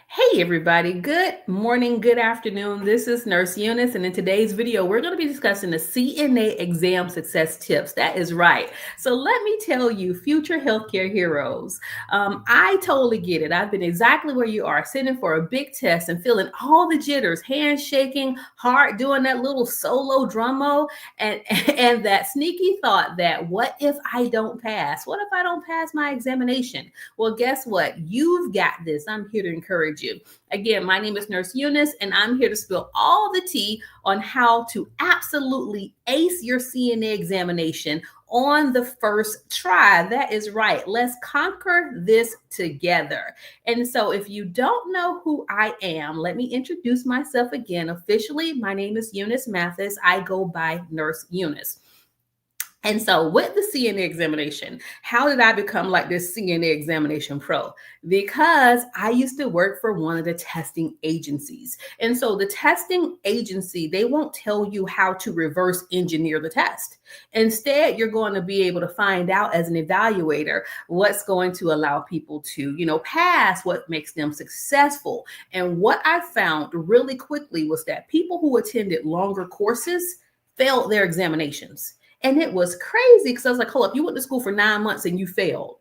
Hey everybody, good morning, good afternoon. This is Nurse Eunice, and in today's video, we're going to be discussing the CNA exam success tips. That is right. So let me tell you, future healthcare heroes, I totally get it. I've been exactly where you are, sitting for a big test and feeling all the jitters, hands shaking, heart doing that little solo drummo, and and that sneaky thought that what if I don't pass? What if I don't pass my examination? Well, guess what? You've got this. I'm here to encourage you. Again, my name is Nurse Eunice, and I'm here to spill all the tea on how to absolutely ace your CNA examination on the first try. That is right. Let's conquer this together. And so, if you don't know who I am, let me introduce myself again. Officially, my name is Eunice Mathis. I go by Nurse Eunice. And so, with the CNA examination, how did I become like this CNA examination pro? Because I used to work for one of the testing agencies. And so, the testing agency, they won't tell you how to reverse engineer the test. Instead, you're going to be able to find out as an evaluator what's going to allow people to, pass, what makes them successful. And what I found really quickly was that people who attended longer courses failed their examinations. And it was crazy because I was like, hold up, you went to school for 9 months and you failed.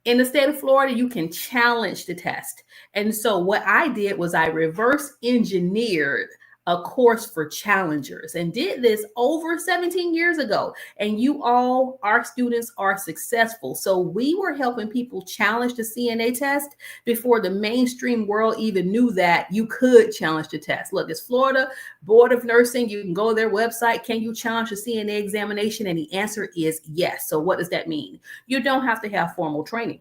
In the state of Florida, you can challenge the test. And so what I did was I reverse engineered a course for challengers and did this over 17 years ago. And you all, our students, are successful. So we were helping people challenge the CNA test before the mainstream world even knew that you could challenge the test. Look, it's Florida Board of Nursing. You can go to their website. Can you challenge the CNA examination? And the answer is yes. So what does that mean? You don't have to have formal training.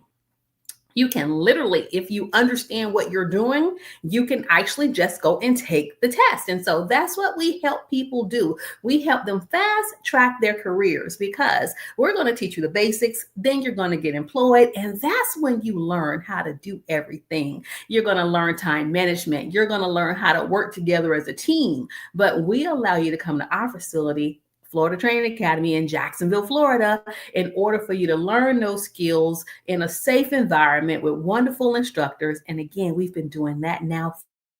You can literally, if you understand what you're doing, you can actually just go and take the test. And so that's what we help people do. We help them fast track their careers because we're going to teach you the basics. Then you're going to get employed. And that's when you learn how to do everything. You're going to learn time management. You're going to learn how to work together as a team. But we allow you to come to our facility, Florida Training Academy in Jacksonville, Florida, in order for you to learn those skills in a safe environment with wonderful instructors. And again, we've been doing that now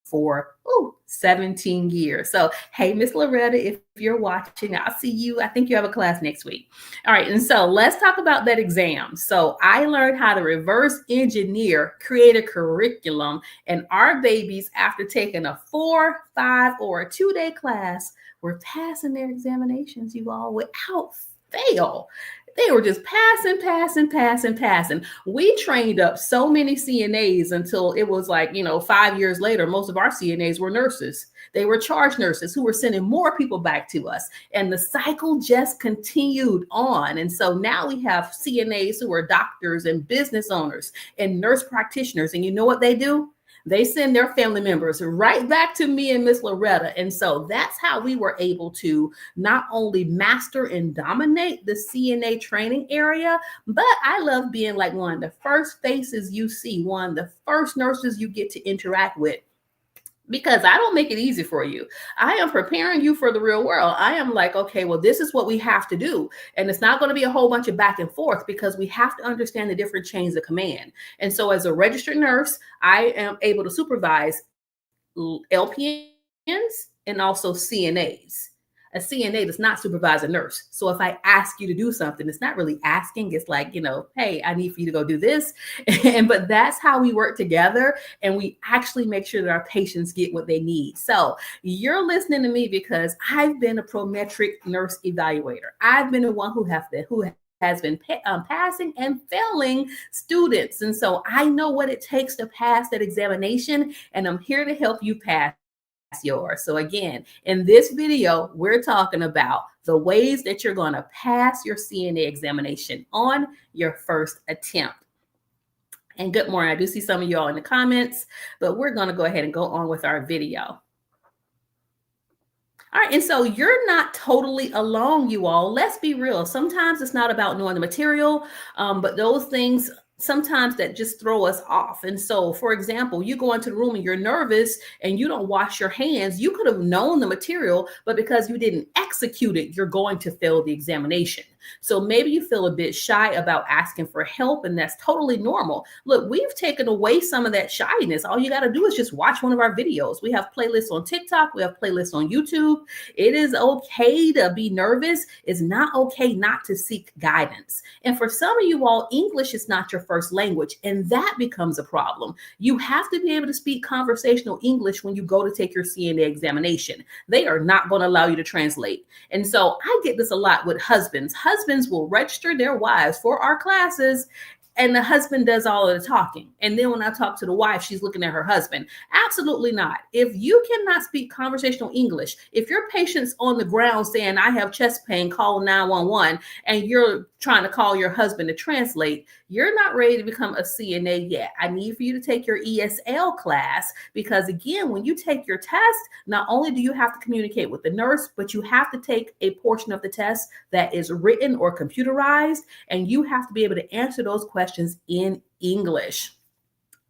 for 17 years. So, hey, Miss Loretta, if you're watching, I'll see you. I think you have a class next week. All right. And so let's talk about that exam. So I learned how to reverse engineer, create a curriculum, and our babies, after taking a 4, 5, or a 2-day class, were passing their examinations, you all, without fail. They were just passing. We trained up so many CNAs until it was like, 5 years later, most of our CNAs were nurses. They were charge nurses who were sending more people back to us. And the cycle just continued on. And so now we have CNAs who are doctors and business owners and nurse practitioners. And you know what they do? They send their family members right back to me and Miss Loretta. And so that's how we were able to not only master and dominate the CNA training area, but I love being like one of the first faces you see, one of the first nurses you get to interact with. Because I don't make it easy for you. I am preparing you for the real world. I am like, okay, well, this is what we have to do. And it's not going to be a whole bunch of back and forth because we have to understand the different chains of command. And so as a registered nurse, I am able to supervise LPNs and also CNAs. A CNA does not supervise a nurse. So if I ask you to do something, it's not really asking. It's like, hey, I need for you to go do this. But that's how we work together. And we actually make sure that our patients get what they need. So you're listening to me because I've been a prometric nurse evaluator. I've been the one who has been passing and failing students. And so I know what it takes to pass that examination. And I'm here to help you pass yours. So again, in this video, we're talking about the ways that you're going to pass your CNA examination on your first attempt. And good morning. I do see some of y'all in the comments, but we're going to go ahead and go on with our video. All right, and so you're not totally alone, you all. Let's be real. Sometimes it's not about knowing the material, but those things sometimes that just throw us off. And so, for example, you go into the room and you're nervous and you don't wash your hands. You could have known the material, but because you didn't execute it, you're going to fail the examination. So maybe you feel a bit shy about asking for help, and that's totally normal. Look, we've taken away some of that shyness. All you got to do is just watch one of our videos. We have playlists on TikTok, we have playlists on YouTube. It is okay to be nervous. It's not okay not to seek guidance. And for some of you all, English is not your first language, and that becomes a problem. You have to be able to speak conversational English when you go to take your CNA examination. They are not going to allow you to translate. And so I get this a lot with husbands. Husbands will register their wives for our classes, and the husband does all of the talking. And then when I talk to the wife, she's looking at her husband. Absolutely not. If you cannot speak conversational English, if your patient's on the ground saying, I have chest pain, call 911, and you're trying to call your husband to translate, you're not ready to become a CNA yet. I need for you to take your ESL class, because again, when you take your test, not only do you have to communicate with the nurse, but you have to take a portion of the test that is written or computerized, and you have to be able to answer those questions in English.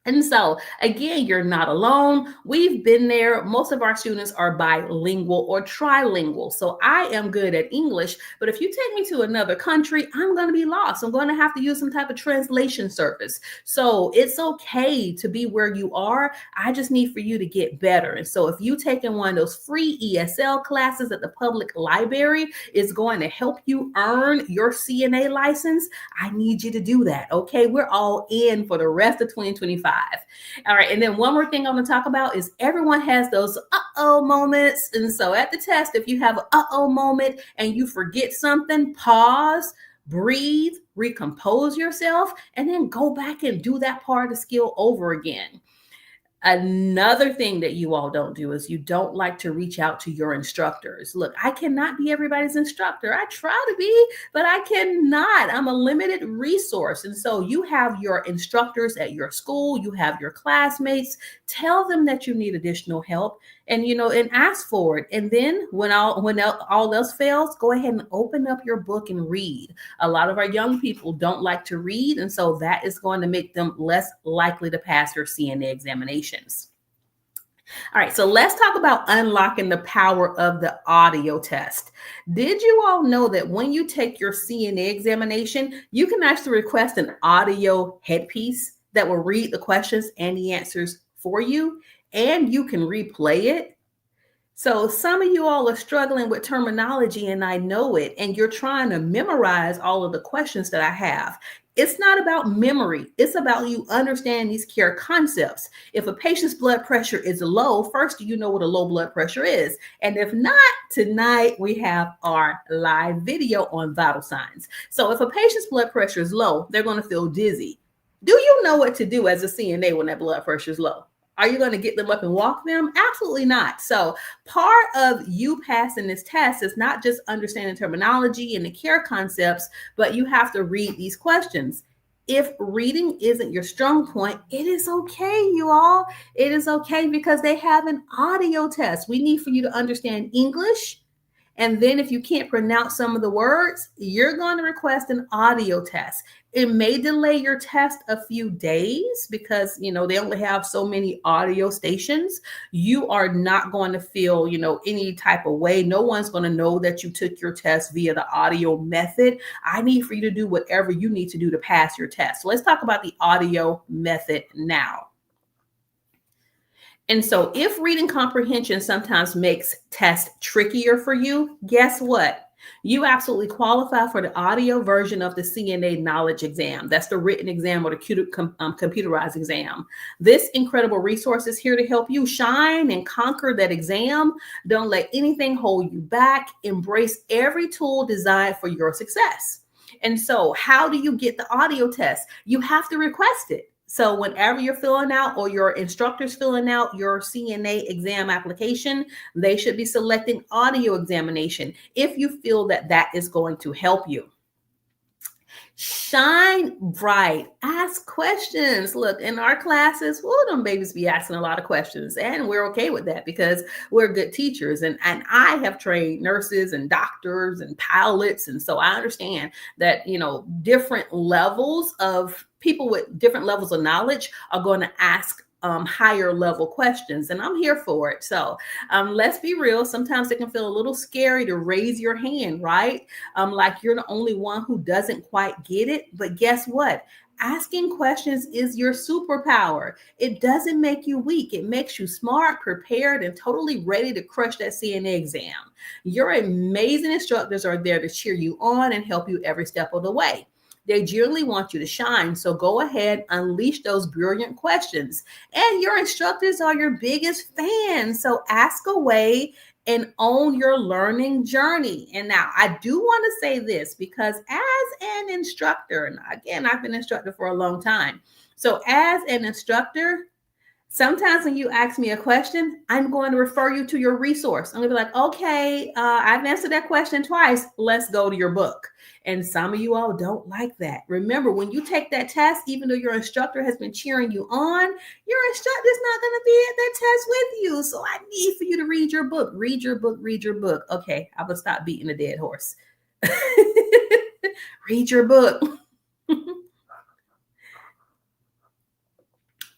And so, again, you're not alone. We've been there. Most of our students are bilingual or trilingual. So I am good at English, but if you take me to another country, I'm going to be lost. I'm going to have to use some type of translation service. So it's okay to be where you are. I just need for you to get better. And so if you take in one of those free ESL classes at the public library, it's going to help you earn your CNA license. I need you to do that. Okay, we're all in for the rest of 2025. All right. And then one more thing I want to talk about is everyone has those uh-oh moments. And so at the test, if you have an uh-oh moment and you forget something, pause, breathe, recompose yourself, and then go back and do that part of the skill over again. Another thing that you all don't do is you don't like to reach out to your instructors. Look, I cannot be everybody's instructor. I try to be, but I cannot. I'm a limited resource. And so you have your instructors at your school, you have your classmates. Tell them that you need additional help, and and ask for it. And then when all else fails, go ahead and open up your book and read. A lot of our young people don't like to read, and so that is going to make them less likely to pass their CNA examinations. All right, so let's talk about unlocking the power of the audio test. Did you all know that when you take your CNA examination, you can actually request an audio headpiece that will read the questions and the answers for you, and you can replay it? So some of you all are struggling with terminology, and I know it, and you're trying to memorize all of the questions that I have. It's not about memory. It's about you understanding these care concepts. If a patient's blood pressure is low, first, do you know what a low blood pressure is? And if not, tonight we have our live video on vital signs. So if a patient's blood pressure is low, they're going to feel dizzy. Do you know what to do as a CNA when that blood pressure is low? Are you going to get them up and walk them? Absolutely not. So part of you passing this test is not just understanding terminology and the care concepts, but you have to read these questions. If reading isn't your strong point, it is okay, you all. It is okay, because they have an audio test. We need for you to understand English. And then if you can't pronounce some of the words, you're going to request an audio test. It may delay your test a few days because, they only have so many audio stations. You are not going to feel, any type of way. No one's going to know that you took your test via the audio method. I need for you to do whatever you need to do to pass your test. So let's talk about the audio method now. And so if reading comprehension sometimes makes tests trickier for you, guess what? You absolutely qualify for the audio version of the CNA knowledge exam. That's the written exam or the computerized exam. This incredible resource is here to help you shine and conquer that exam. Don't let anything hold you back. Embrace every tool designed for your success. And so how do you get the audio test? You have to request it. So whenever you're filling out or your instructor's filling out your CNA exam application, they should be selecting audio examination if you feel that that is going to help you. Shine bright. Ask questions. Look, in our classes, them babies be asking a lot of questions, and we're okay with that because we're good teachers. And I have trained nurses and doctors and pilots. And so I understand that, different levels of people with different levels of knowledge are going to ask higher level questions, and I'm here for it. So let's be real. Sometimes it can feel a little scary to raise your hand, right? Like you're the only one who doesn't quite get it. But guess what? Asking questions is your superpower. It doesn't make you weak. It makes you smart, prepared, and totally ready to crush that CNA exam. Your amazing instructors are there to cheer you on and help you every step of the way. They generally want you to shine. So go ahead, unleash those brilliant questions. And your instructors are your biggest fans. So ask away and own your learning journey. And now I do want to say this because as an instructor, and again, I've been an instructor for a long time. So as an instructor, sometimes when you ask me a question, I'm going to refer you to your resource. I'm going to be like, okay, I've answered that question twice. Let's go to your book. And some of you all don't like that. Remember, when you take that test, even though your instructor has been cheering you on, your instructor is not going to be at that test with you. So I need for you to read your book. Read your book. Read your book. Okay, I will stop beating a dead horse. Read your book.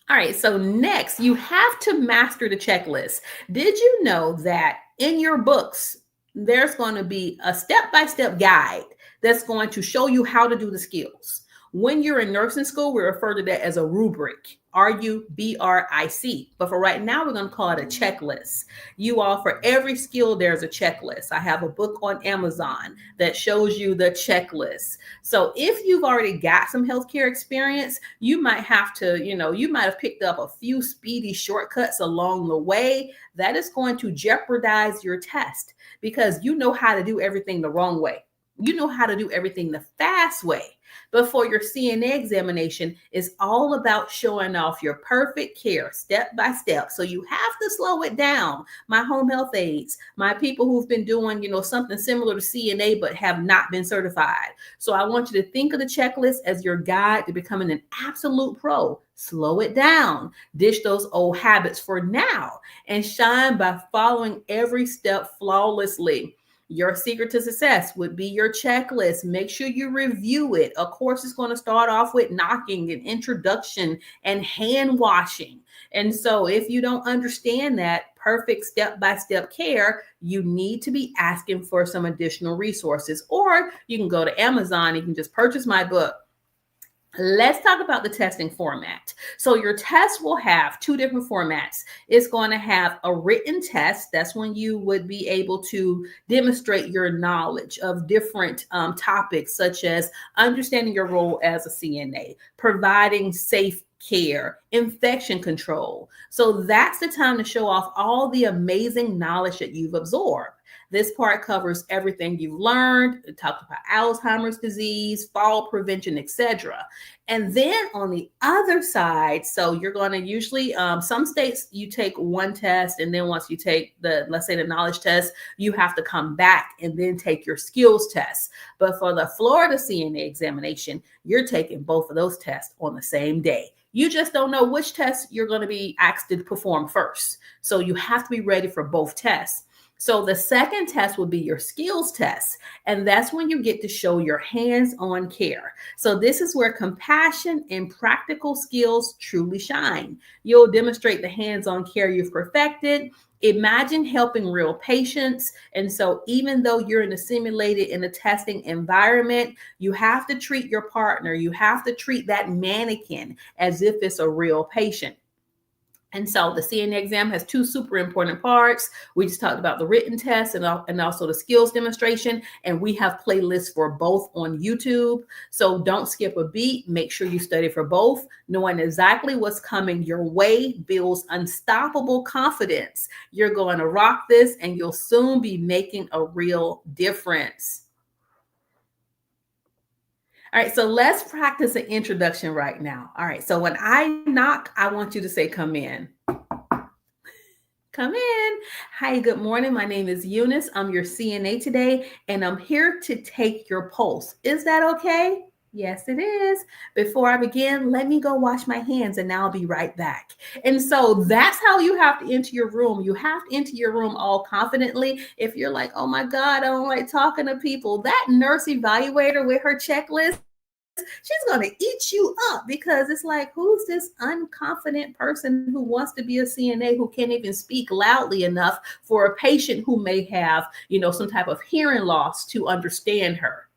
All right, so next, you have to master the checklist. Did you know that in your books, there's going to be a step-by-step guide that's going to show you how to do the skills? When you're in nursing school, we refer to that as a rubric, RUBRIC. But for right now, we're going to call it a checklist. You all, for every skill, there's a checklist. I have a book on Amazon that shows you the checklist. So if you've already got some healthcare experience, you might have to, you might have picked up a few speedy shortcuts along the way. That is going to jeopardize your test because you know how to do everything the wrong way. You know how to do everything the fast way. But for your CNA examination, it's all about showing off your perfect care step by step. So you have to slow it down. My home health aides, my people who've been doing, something similar to CNA but have not been certified. So I want you to think of the checklist as your guide to becoming an absolute pro. Slow it down. Ditch those old habits for now and shine by following every step flawlessly. Your secret to success would be your checklist. Make sure you review it. Of course, it's going to start off with knocking and introduction and hand washing. And so if you don't understand that perfect step-by-step care, you need to be asking for some additional resources. Or you can go to Amazon. You can just purchase my book. Let's talk about the testing format. So your test will have two different formats. It's going to have a written test. That's when you would be able to demonstrate your knowledge of different topics, such as understanding your role as a CNA, providing safe care, infection control. So that's the time to show off all the amazing knowledge that you've absorbed. This part covers everything you've learned. It talks about Alzheimer's disease, fall prevention, etc. And then on the other side, so you're going to usually, some states you take one test, and then once you take let's say the knowledge test, you have to come back and then take your skills test. But for the Florida CNA examination, you're taking both of those tests on the same day. You just don't know which test you're going to be asked to perform first. So you have to be ready for both tests. So the second test will be your skills test, and that's when you get to show your hands-on care. So this is where compassion and practical skills truly shine. You'll demonstrate the hands-on care you've perfected. Imagine helping real patients. And so even though you're in a testing environment, you have to treat your partner, you have to treat that mannequin as if it's a real patient. And so the CNA exam has two super important parts. We just talked about the written test and also the skills demonstration. And we have playlists for both on YouTube. So don't skip a beat. Make sure you study for both. Knowing exactly what's coming your way builds unstoppable confidence. You're going to rock this and you'll soon be making a real difference. All right, so let's practice an introduction right now. All right, so when I knock, I want you to say, come in. Come in. Hi, good morning. My name is Eunice. I'm your CNA today, and I'm here to take your pulse. Is that okay? Yes, it is. Before I begin, let me go wash my hands and I'll be right back. And so that's how you have to enter your room. You have to enter your room all confidently. If you're like, oh my God, I don't like talking to people, that nurse evaluator with her checklist, she's going to eat you up because it's like, who's this unconfident person who wants to be a CNA who can't even speak loudly enough for a patient who may have, some type of hearing loss to understand her?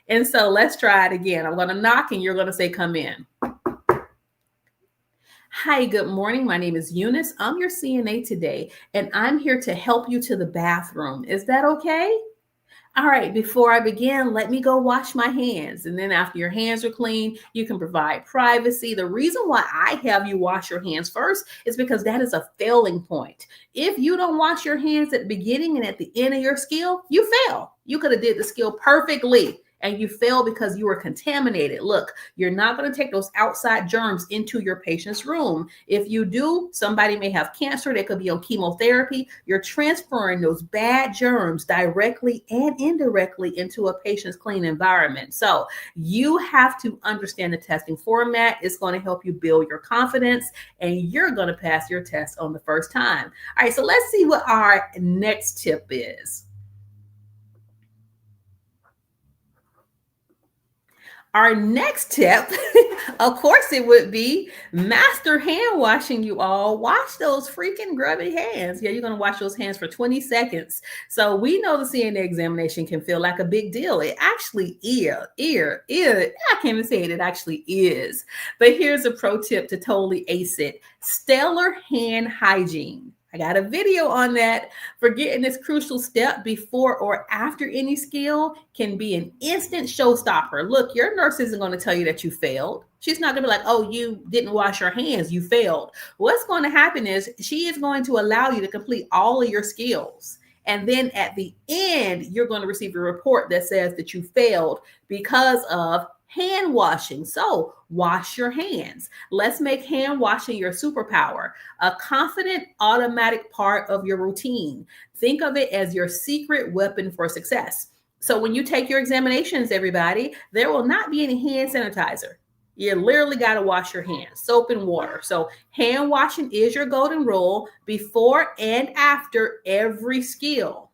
And so let's try it again. I'm going to knock and you're going to say, come in. Hi, good morning. My name is Eunice. I'm your CNA today, and I'm here to help you to the bathroom. Is that okay? All right, before I begin, let me go wash my hands. And then after your hands are clean, you can provide privacy. The reason why I have you wash your hands first is because that is a failing point. If you don't wash your hands at the beginning and at the end of your skill, you fail. You could have did the skill perfectly and you fail because you were contaminated. Look, you're not going to take those outside germs into your patient's room. If you do, somebody may have cancer. They could be on chemotherapy. You're transferring those bad germs directly and indirectly into a patient's clean environment. So you have to understand the testing format. It's going to help you build your confidence and you're going to pass your test on the first time. All right, so let's see what our next tip is. Our next tip, of course, it would be master hand washing, you all. Wash those freaking grubby hands. Yeah, you're going to wash those hands for 20 seconds. So we know the CNA examination can feel like a big deal. It actually is. I can't even say it. It actually is. But here's a pro tip to totally ace it. Stellar hand hygiene. I got a video on that. Forgetting this crucial step before or after any skill can be an instant showstopper. Look, your nurse isn't going to tell you that you failed. She's not going to be like, oh, you didn't wash your hands, you failed. What's going to happen is she is going to allow you to complete all of your skills. And then at the end, you're going to receive a report that says that you failed because of hand washing. So wash your hands. Let's make hand washing your superpower, a confident, automatic part of your routine. Think of it as your secret weapon for success. So when you take your examinations, everybody, there will not be any hand sanitizer. You literally got to wash your hands, soap and water. So hand washing is your golden rule before and after every skill.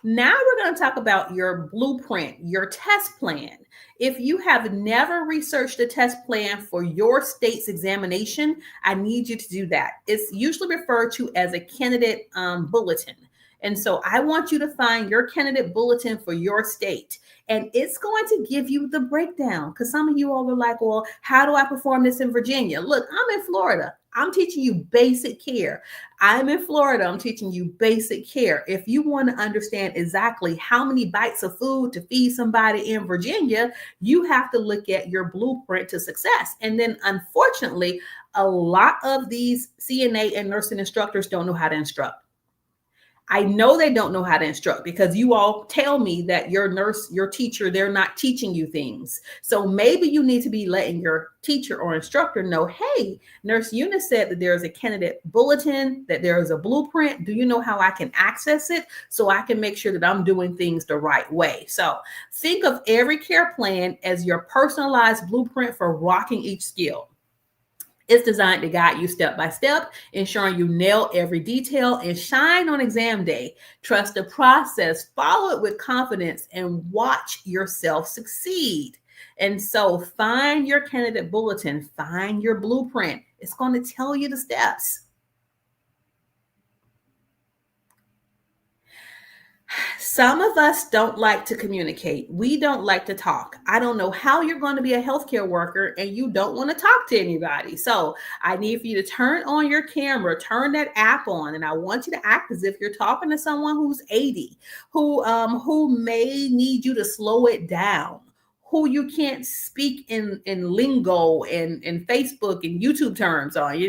Now we're going to talk about your blueprint, your test plan. If you have never researched a test plan for your state's examination, I need you to do that. It's usually referred to as a candidate bulletin. And so I want you to find your candidate bulletin for your state. And it's going to give you the breakdown because some of you all are like, well, how do I perform this in Virginia? Look, I'm in Florida. I'm teaching you basic care. I'm in Florida. I'm teaching you basic care. If you want to understand exactly how many bites of food to feed somebody in Virginia, you have to look at your blueprint to success. And then unfortunately, a lot of these CNA and nursing instructors don't know how to instruct. I know they don't know how to instruct because you all tell me that your nurse, your teacher, they're not teaching you things. So maybe you need to be letting your teacher or instructor know, hey, Nurse Eunice said that there is a candidate bulletin, that there is a blueprint. Do you know how I can access it so I can make sure that I'm doing things the right way? So think of every care plan as your personalized blueprint for rocking each skill. It's designed to guide you step by step, ensuring you nail every detail and shine on exam day. Trust the process, follow it with confidence, and watch yourself succeed. And so find your candidate bulletin, find your blueprint. It's going to tell you the steps. Some of us don't like to communicate. We don't like to talk. I don't know how you're going to be a healthcare worker and you don't want to talk to anybody. So I need for you to turn on your camera, turn that app on, and I want you to act as if you're talking to someone who's 80, who may need you to slow it down, who you can't speak in lingo and Facebook and YouTube terms on. You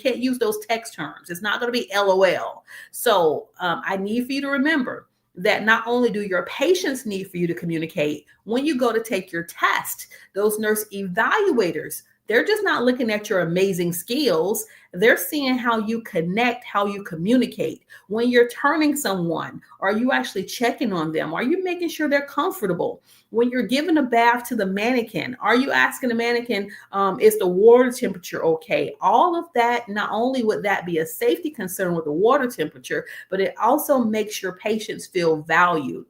can't use those text terms. It's not going to be LOL. So I need for you to remember that not only do your patients need for you to communicate, when you go to take your test, those nurse evaluators, they're just not looking at your amazing skills. They're seeing how you connect, how you communicate. When you're turning someone, are you actually checking on them? Are you making sure they're comfortable? When you're giving a bath to the mannequin, are you asking the mannequin, is the water temperature okay? All of that, not only would that be a safety concern with the water temperature, but it also makes your patients feel valued.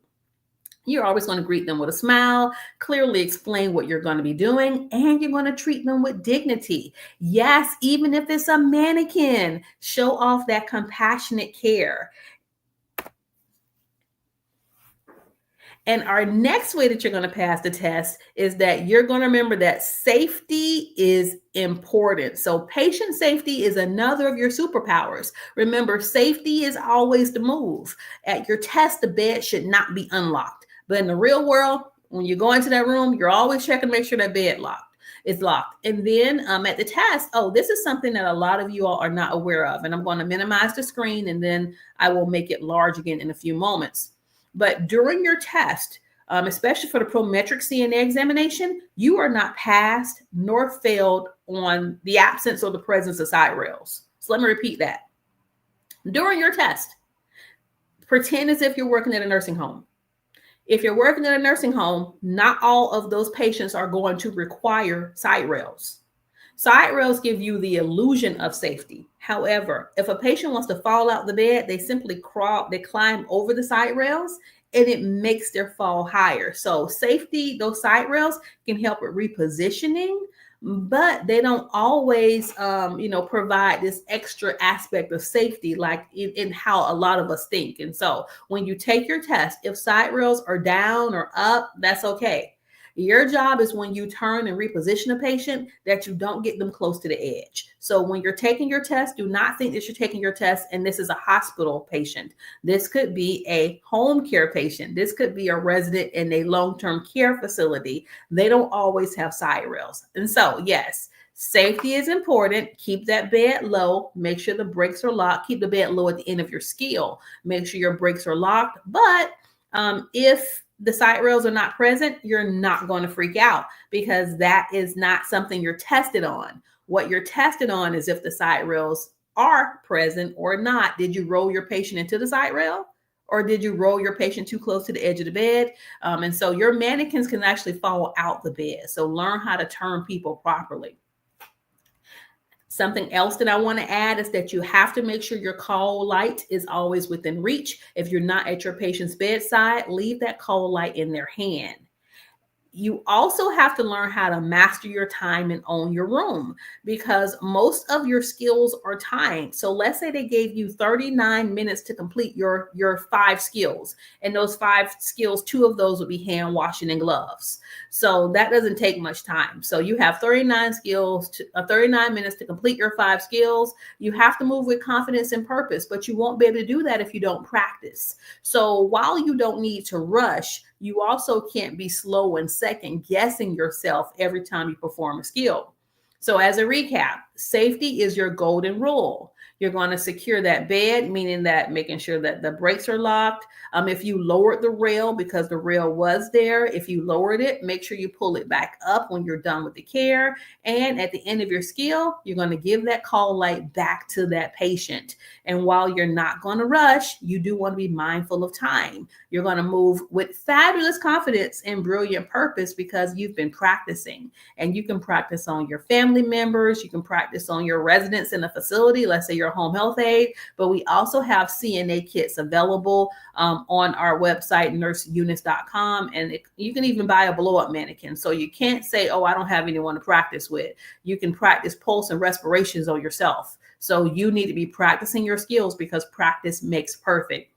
You're always going to greet them with a smile, clearly explain what you're going to be doing, and you're going to treat them with dignity. Yes, even if it's a mannequin, show off that compassionate care. And our next way that you're going to pass the test is that you're going to remember that safety is important. So, patient safety is another of your superpowers. Remember, safety is always the move. At your test, the bed should not be unlocked. But in the real world, when you go into that room, you're always checking to make sure that bed locked. It's locked. And then at the test, this is something that a lot of you all are not aware of. And I'm going to minimize the screen and then I will make it large again in a few moments. But during your test, especially for the prometric CNA examination, you are not passed nor failed on the absence or the presence of side rails. So let me repeat that. During your test, pretend as if you're working at a nursing home. If you're working at a nursing home, not all of those patients are going to require side rails. Side rails give you the illusion of safety. However, if a patient wants to fall out the bed, they simply climb over the side rails and it makes their fall higher. So safety, those side rails can help with repositioning, but they don't always, provide this extra aspect of safety like in how a lot of us think. And so when you take your test, if side rails are down or up, that's okay. Your job is when you turn and reposition a patient that you don't get them close to the edge. So when you're taking your test, do not think that you're taking your test and this is a hospital patient. This could be a home care patient. This could be a resident in a long-term care facility. They don't always have side rails. And so, yes, safety is important. Keep that bed low. Make sure the brakes are locked. Keep the bed low at the end of your skill. Make sure your brakes are locked. But if the side rails are not present, you're not going to freak out because that is not something you're tested on. What you're tested on is if the side rails are present or not. Did you roll your patient into the side rail? Or did you roll your patient too close to the edge of the bed? And so your mannequins can actually fall out the bed. So learn how to turn people properly. Something else that I want to add is that you have to make sure your call light is always within reach. If you're not at your patient's bedside, leave that call light in their hand. You also have to learn how to master your time and own your room because most of your skills are timed. So let's say they gave you 39 minutes to complete your 5 skills. And those 5 skills, 2 of those would be hand washing and gloves. So that doesn't take much time. So you have 39 minutes to complete your 5 skills. You have to move with confidence and purpose, but you won't be able to do that if you don't practice. So while you don't need to rush, you also can't be slow and second guessing yourself every time you perform a skill. So as a recap, safety is your golden rule. You're going to secure that bed, meaning that making sure that the brakes are locked. If you lowered the rail because the rail was there, if you lowered it, make sure you pull it back up when you're done with the care. And at the end of your skill, you're going to give that call light back to that patient. And while you're not going to rush, you do want to be mindful of time. You're going to move with fabulous confidence and brilliant purpose because you've been practicing. And you can practice on your family members. You can practice on your residents in the facility. Let's say you're a home health aide, but we also have CNA kits available on our website, nurseunits.com. And you can even buy a blow-up mannequin. So you can't say, oh, I don't have anyone to practice with. You can practice pulse and respirations on yourself. So you need to be practicing your skills because practice makes perfect.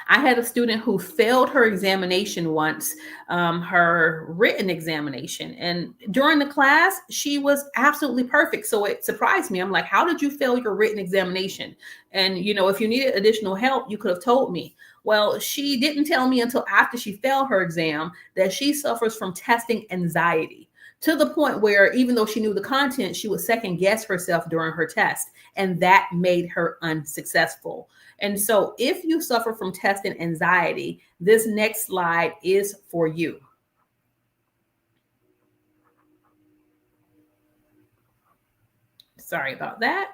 I had a student who failed her examination once, her written examination. And during the class, she was absolutely perfect. So it surprised me. I'm like, how did you fail your written examination? And, if you needed additional help, you could have told me. Well, she didn't tell me until after she failed her exam that she suffers from testing anxiety, to the point where even though she knew the content, she would second guess herself during her test. And that made her unsuccessful. And so if you suffer from testing anxiety, this next slide is for you. Sorry about that.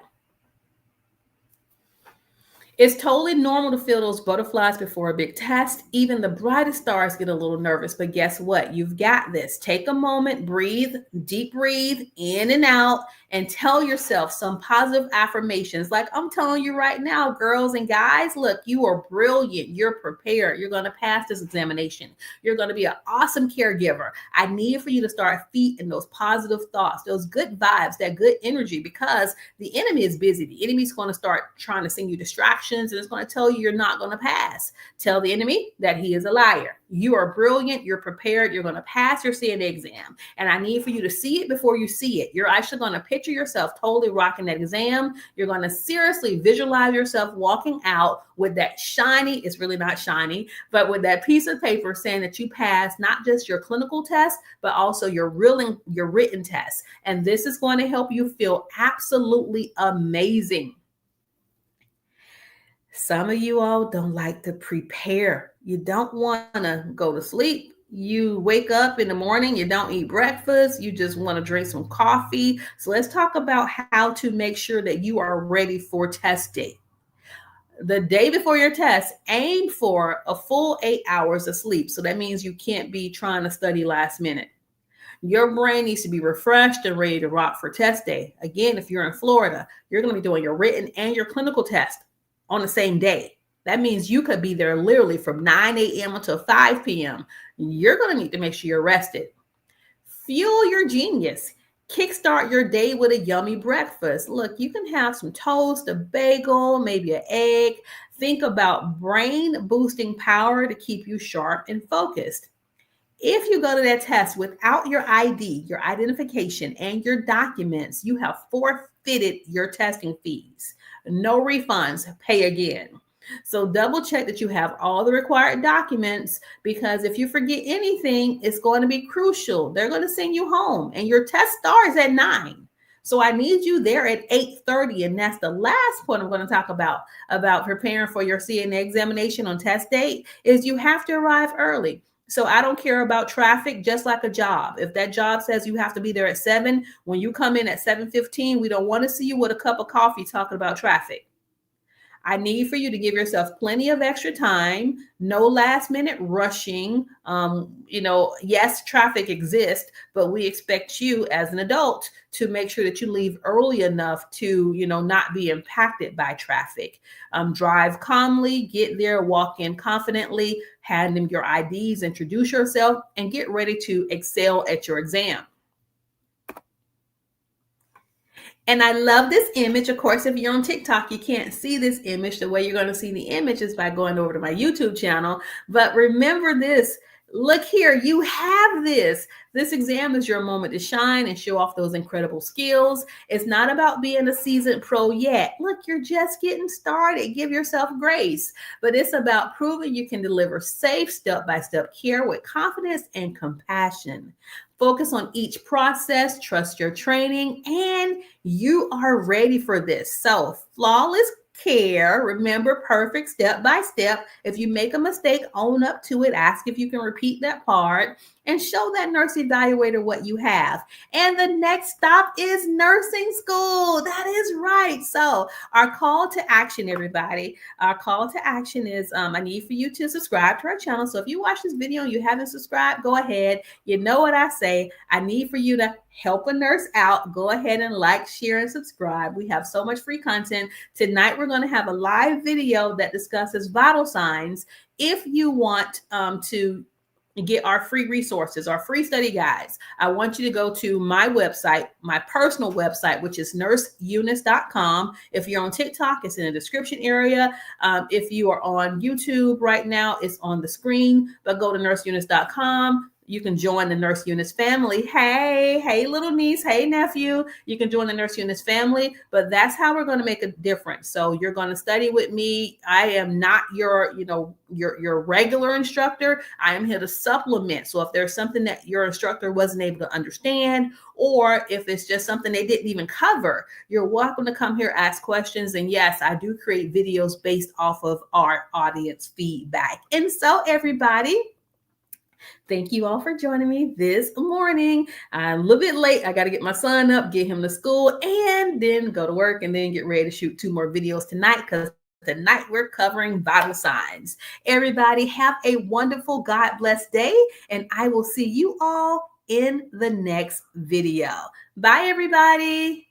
It's totally normal to feel those butterflies before a big test. Even the brightest stars get a little nervous, but guess what? You've got this. Take a moment, breathe, deep breathe in and out, and tell yourself some positive affirmations. Like I'm telling you right now, girls and guys, look, you are brilliant. You're prepared. You're going to pass this examination. You're going to be an awesome caregiver. I need for you to start feeding those positive thoughts, those good vibes, that good energy, because the enemy is busy. The enemy is going to start trying to send you distractions, and it's going to tell you you're not going to pass. Tell the enemy that he is a liar. You are brilliant. You're prepared. You're going to pass your CNA exam. And I need for you to see it before you see it. You're actually going to picture yourself totally rocking that exam. You're going to seriously visualize yourself walking out with that shiny, it's really not shiny, but with that piece of paper saying that you passed not just your clinical test, but also your written test. And this is going to help you feel absolutely amazing. Some of you all don't like to prepare. You don't want to go to sleep. You wake up in the morning, you don't eat breakfast, you just want to drink some coffee. So let's talk about how to make sure that you are ready for test day. The day before your test, aim for a full 8 hours of sleep. So that means you can't be trying to study last minute. Your brain needs to be refreshed and ready to rock for test day. Again, if you're in Florida, you're going to be doing your written and your clinical test on the same day. That means you could be there literally from 9 a.m. until 5 p.m. You're going to need to make sure you're rested. Fuel your genius. Kickstart your day with a yummy breakfast. Look, you can have some toast, a bagel, maybe an egg. Think about brain boosting power to keep you sharp and focused. If you go to that test without your ID, your identification, and your documents, you have forfeited your testing fees. No refunds, pay again. So double check that you have all the required documents, because if you forget anything, it's going to be crucial. They're going to send you home and your test starts at 9. So I need you there at 8:30. And that's the last point I'm going to talk about preparing for your CNA examination on test date is you have to arrive early. So I don't care about traffic, just like a job. If that job says you have to be there at 7, when you come in at 7:15, we don't want to see you with a cup of coffee talking about traffic. I need for you to give yourself plenty of extra time, no last minute rushing. Yes, traffic exists, but we expect you as an adult to make sure that you leave early enough to, not be impacted by traffic. Drive calmly, get there, walk in confidently, hand them your IDs, introduce yourself, and get ready to excel at your exam. And I love this image. Of course, if you're on TikTok, you can't see this image. The way you're going to see the image is by going over to my YouTube channel. But remember this. Look here, you have this. This exam is your moment to shine and show off those incredible skills. It's not about being a seasoned pro yet. Look, you're just getting started. Give yourself grace. But it's about proving you can deliver safe, step-by-step care with confidence and compassion. Focus on each process, trust your training, and you are ready for this. So, flawless care. Remember, perfect step by step. If you make a mistake, own up to it. Ask if you can repeat that part and show that nurse evaluator what you have. And the next stop is nursing school. That is right. So our call to action, everybody, our call to action is I need for you to subscribe to our channel. So if you watch this video and you haven't subscribed, go ahead. You know what I say. I need for you to help a nurse out. Go ahead and like, share, and subscribe. We have so much free content. Tonight, we're going to have a live video that discusses vital signs. If you want to get our free resources, our free study guides, I want you to go to my website, my personal website, which is nurseeunice.com. If you're on TikTok, it's in the description area. If you are on YouTube right now, it's on the screen, but go to nurseeunice.com. You can join the Nurse Eunice family. Hey, little niece. Hey, nephew. You can join the Nurse Eunice family, but that's how we're going to make a difference. So you're going to study with me. I am not your regular instructor. I am here to supplement. So if there's something that your instructor wasn't able to understand, or if it's just something they didn't even cover, you're welcome to come here, ask questions. And yes, I do create videos based off of our audience feedback. And so everybody, thank you all for joining me this morning. I'm a little bit late. I got to get my son up, get him to school, and then go to work, and then get ready to shoot 2 more videos tonight because Tonight, we're covering vital signs. Everybody, have a wonderful, God bless day, and I will see you all in the next video. Bye, everybody.